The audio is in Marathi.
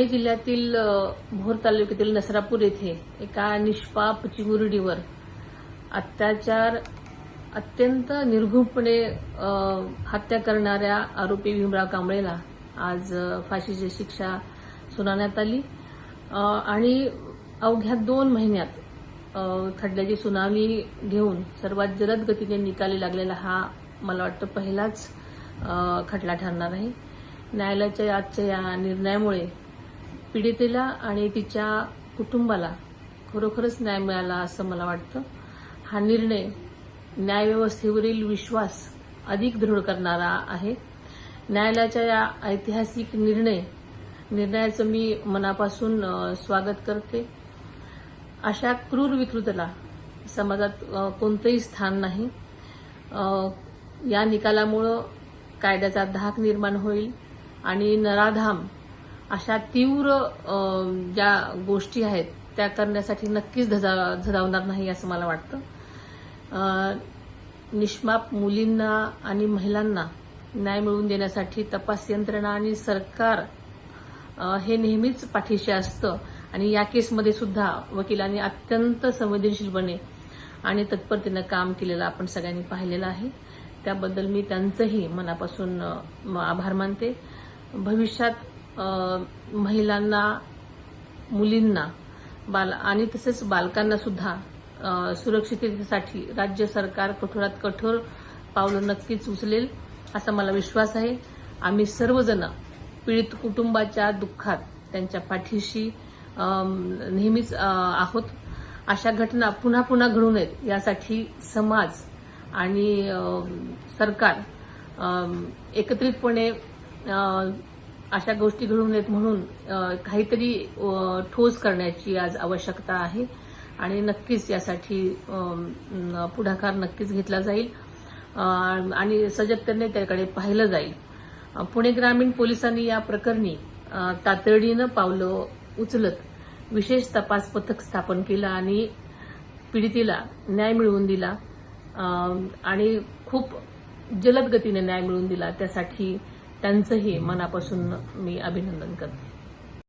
जिल्ह्यातील भोर तालुक्यातील नसरापूर येथे एका निष्पाप चिमुरडीवर अत्याचार अत्यंत निर्घृणपणे हत्या करणाऱ्या आरोपी भीमराव कांबळेला आज फाशीची शिक्षा सुनावण्यात आली आणि अवघ्या 2 महिन्यात खटल्याची सुनावणी घेऊन सर्वात जलद गतीने निकाली लागलेला हा मला वाटतं पहिलाच खटला ठरणार आहे। न्यायालयाच्या आजच्या या निर्णयामुळे पीडितेला आणि तिच्या कुटुंबाला खरोखरच न्याय मिळाला असं मला वाटतं। हा निर्णय न्यायव्यवस्थेवरील विश्वास अधिक दृढ करणारा आहे। न्यायालयाच्या या ऐतिहासिक निर्णयाचं मी मनापासून स्वागत करते। अशा क्रूर विकृतीला समाजात कोणतंही स्थान नाही। या निकालामुळे कायद्याचा धाक निर्माण होईल आणि नराधाम अशा तीव्र ज्या गोष्टी आहेत त्या करण्यासाठी नक्कीच झदावणार नाही असं मला वाटतं। निष्पाप मुलींना आणि महिलांना न्याय मिळवून देण्यासाठी तपास यंत्रणा आणि सरकार हे नेहमीच पाठीशी असतं आणि या केसमध्ये सुद्धा वकिलांनी अत्यंत संवेदनशीलपणे आणि तत्परतेने काम केलेलं आपण सगळ्यांनी पाहिलेलं आहे। त्याबद्दल मी त्यांचंही मनापासून आभार मानते। भविष्यात महिलांना, मुलींना आणि तसेच बालकांना सुद्धा सुरक्षिततेसाठी राज्य सरकार कठोरात कठोर पावलं नक्कीच उचलेल असा मला विश्वास आहे। आम्ही सर्वजण पीडित कुटुंबाच्या दुःखात त्यांच्या पाठीशी नेहमीच आहोत। अशा घटना पुन्हा पुन्हा घडू नयेत यासाठी समाज आणि सरकार एकत्रितपणे अशा गोष्टी घडू नयेत म्हणून काहीतरी ठोस करण्याची आज आवश्यकता आहे आणि नक्कीच यासाठी पुढाकार नक्कीच घेतला जाईल आणि सजगतेने त्याकडे पाहिलं जाईल। पुणे ग्रामीण पोलिसांनी या प्रकरणी तातडीनं पावलं उचलत विशेष तपास पथक स्थापन केलं आणि पीडितेला न्याय मिळवून दिला आणि खूप जलद गतीने न्याय मिळवून दिला। त्यासाठी त्यांचंही मनापासून मी अभिनंदन करते।